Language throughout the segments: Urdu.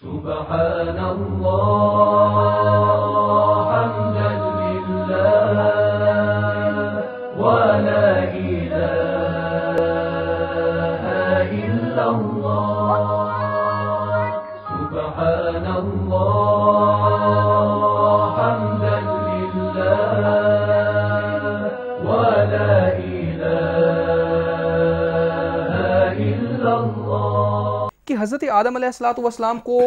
سبحان اللہ حمدا للہ ولا الہ الا اللہ سبحان اللہ حمدا للہ ولا الہ الا اللہ کہ حضرت آدم علیہ السلام کو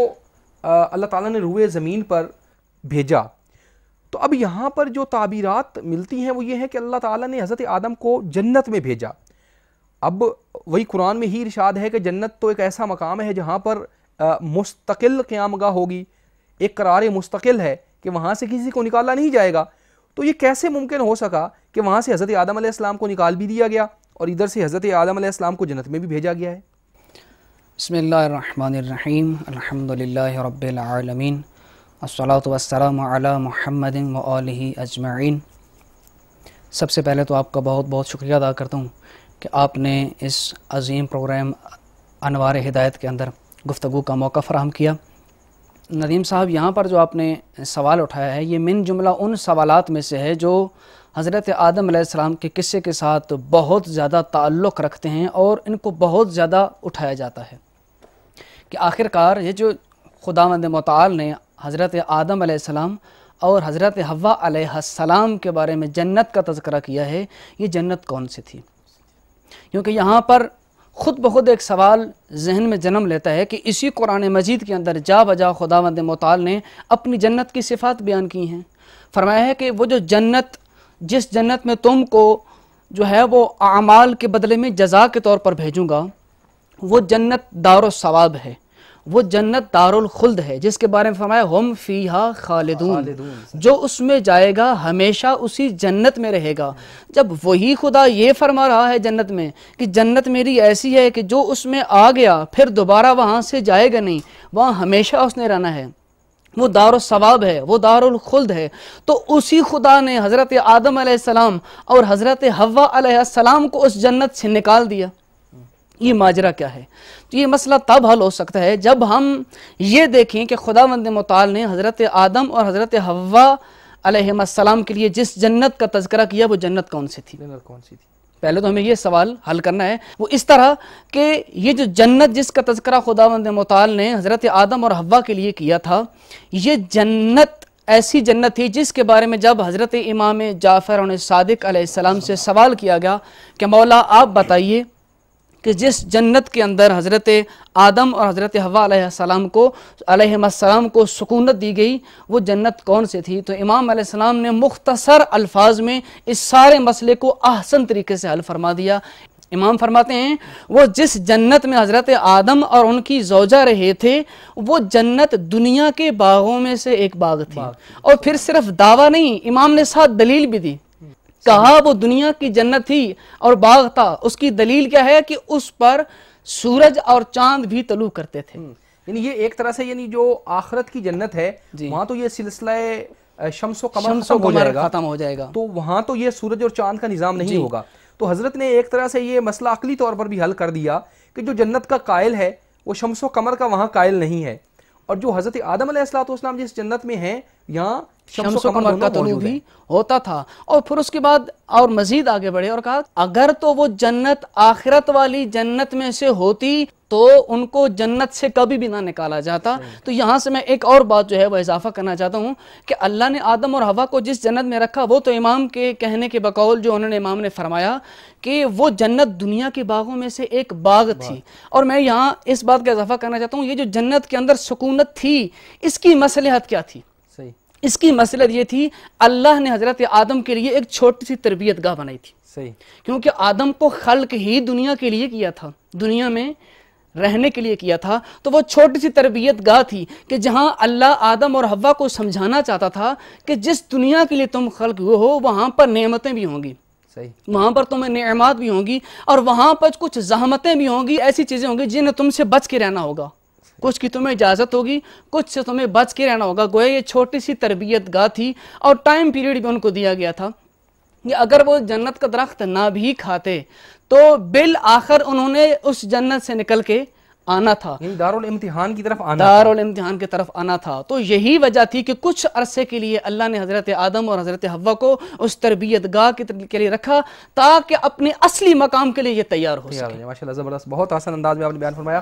اللہ تعالیٰ نے روئے زمین پر بھیجا. تو اب یہاں پر جو تعبیرات ملتی ہیں وہ یہ ہے کہ اللہ تعالیٰ نے حضرت آدم کو جنت میں بھیجا. اب وہی قرآن میں ہی ارشاد ہے کہ جنت تو ایک ایسا مقام ہے جہاں پر مستقل قیام گاہ ہوگی, ایک قرار مستقل ہے کہ وہاں سے کسی کو نکالا نہیں جائے گا. تو یہ کیسے ممکن ہو سکا کہ وہاں سے حضرت آدم علیہ السلام کو نکال بھی دیا گیا اور ادھر سے حضرت آدم علیہ السلام کو جنت میں بھی بھیجا گیا ہے؟ بسم اللہ الرحمن الرحیم. الحمدللہ رب العالمین الصلاۃ والسلام علی محمد وآلہ اجمعین. سب سے پہلے تو آپ کا بہت بہت شکریہ ادا کرتا ہوں کہ آپ نے اس عظیم پروگرام انوار ہدایت کے اندر گفتگو کا موقع فراہم کیا. ندیم صاحب, یہاں پر جو آپ نے سوال اٹھایا ہے یہ من جملہ ان سوالات میں سے ہے جو حضرت آدم علیہ السلام کے قصے کے ساتھ بہت زیادہ تعلق رکھتے ہیں اور ان کو بہت زیادہ اٹھایا جاتا ہے کہ آخر کار یہ جو خداوند متعال نے حضرت آدم علیہ السلام اور حضرت حوا علیہ السلام کے بارے میں جنت کا تذکرہ کیا ہے, یہ جنت کون سی تھی؟ کیونکہ یہاں پر خود بخود ایک سوال ذہن میں جنم لیتا ہے کہ اسی قرآن مجید کے اندر جا بجا خداوند متعال نے اپنی جنت کی صفات بیان کی ہیں. فرمایا ہے کہ وہ جو جنت, جس جنت میں تم کو جو ہے وہ اعمال کے بدلے میں جزا کے طور پر بھیجوں گا, وہ جنت دار الثواب ہے, وہ جنت دار الخلد ہے, جس کے بارے میں فرمایا ہم فیہا خالدون, جو اس میں جائے گا ہمیشہ اسی جنت میں رہے گا. جب وہی خدا یہ فرما رہا ہے جنت میں کہ جنت میری ایسی ہے کہ جو اس میں آ گیا پھر دوبارہ وہاں سے جائے گا نہیں, وہاں ہمیشہ اس نے رہنا ہے, وہ دار الثواب ہے, وہ دار الخلد ہے, تو اسی خدا نے حضرت آدم علیہ السلام اور حضرت حوا علیہ السلام کو اس جنت سے نکال دیا. یہ ماجرا کیا ہے؟ تو یہ مسئلہ تب حل ہو سکتا ہے جب ہم یہ دیکھیں کہ خداوند متعال نے حضرت آدم اور حضرت حوا علیہ السلام کے لیے جس جنت کا تذکرہ کیا وہ جنت کون سی تھی. پہلے تو ہمیں یہ سوال حل کرنا ہے. وہ اس طرح کہ یہ جو جنت جس کا تذکرہ خداوند متعال نے حضرت آدم اور حوا کے لیے کیا تھا, یہ جنت ایسی جنت تھی جس کے بارے میں جب حضرت امام جعفر صادق علیہ السلام سے سوال کیا گیا کہ مولا آپ بتائیے کہ جس جنت کے اندر حضرت آدم اور حضرت حوا علیہ السلام کو سکونت دی گئی وہ جنت کون سے تھی, تو امام علیہ السلام نے مختصر الفاظ میں اس سارے مسئلے کو احسن طریقے سے حل فرما دیا. امام فرماتے ہیں وہ جس جنت میں حضرت آدم اور ان کی زوجہ رہے تھے وہ جنت دنیا کے باغوں میں سے ایک باغ تھی. اور پھر صرف دعویٰ نہیں, امام نے ساتھ دلیل بھی دی, کہا وہ دنیا کی جنت تھی اور باغ تھا, اس کی دلیل کیا ہے کہ اس پر سورج اور چاند بھی طلوع کرتے تھے. یعنی یہ ایک طرح سے یعنی جو آخرت کی جنت ہے وہاں تو یہ سلسلہ شمس و قمر ختم ہو جائے گا, تو وہاں تو یہ سورج اور چاند کا نظام نہیں ہوگا. تو حضرت نے ایک طرح سے یہ مسئلہ عقلی طور پر بھی حل کر دیا کہ جو جنت کا قائل ہے وہ شمس و قمر کا وہاں قائل نہیں ہے, اور جو حضرت آدم علیہ السلام جس جنت میں ہیں یہاں شمس و قمر کا طلوع بھی ہوتا تھا. اور پھر اس کے بعد اور مزید آگے بڑھے اور کہا اگر تو وہ جنت آخرت والی جنت میں سے ہوتی تو ان کو جنت سے کبھی بھی نہ نکالا جاتا. تو یہاں سے میں ایک اور بات جو ہے وہ اضافہ کرنا چاہتا ہوں کہ اللہ نے آدم اور حوا کو جس جنت میں رکھا وہ تو امام کے کہنے کے بقول جو امام نے فرمایا کہ وہ جنت دنیا کے باغوں میں سے ایک باغ تھی. اور میں یہاں اس بات کا اضافہ کرنا چاہتا ہوں یہ جو جنت کے اندر سکونت تھی اس کی مصلحت کیا تھی؟ اس کی مصلحت یہ تھی اللہ نے حضرت آدم کے لیے ایک چھوٹی سی تربیت گاہ بنائی تھی. کیونکہ آدم کو خلق ہی دنیا کے لیے کیا تھا, دنیا میں رہنے کے لیے کیا تھا, تو وہ چھوٹی سی تربیت گاہ تھی کہ جہاں اللہ آدم اور حوا کو سمجھانا چاہتا تھا کہ جس دنیا کے لیے تم خلق ہوئے ہو وہاں پر نعمتیں بھی ہوں گی, وہاں پر تمہیں نعمات بھی ہوں گی, اور وہاں پر کچھ زحمتیں بھی ہوں گی, ایسی چیزیں ہوں گی جنہیں تم سے بچ کے رہنا ہوگا, کچھ کی تمہیں اجازت ہوگی, کچھ سے تمہیں بچ کے رہنا ہوگا. گویا یہ چھوٹی سی تربیت گاہ تھی اور ٹائم پیریڈ بھی ان کو دیا گیا تھا کہ اگر وہ جنت کا درخت نہ بھی کھاتے تو بالآخر انہوں نے اس جنت سے نکل کے آنا تھا، یعنی دارالامتحان کی طرف آنا، دارالامتحان کی طرف آنا تھا. تو یہی وجہ تھی کہ کچھ عرصے کے لیے اللہ نے حضرت آدم اور حضرت حوا کو اس تربیت گاہ کے لیے رکھا تاکہ اپنے اصلی مقام کے لیے یہ تیار ہو سکے. ماشاء اللہ زبردست، بہت آسان انداز میں آپ نے بیان فرمایا.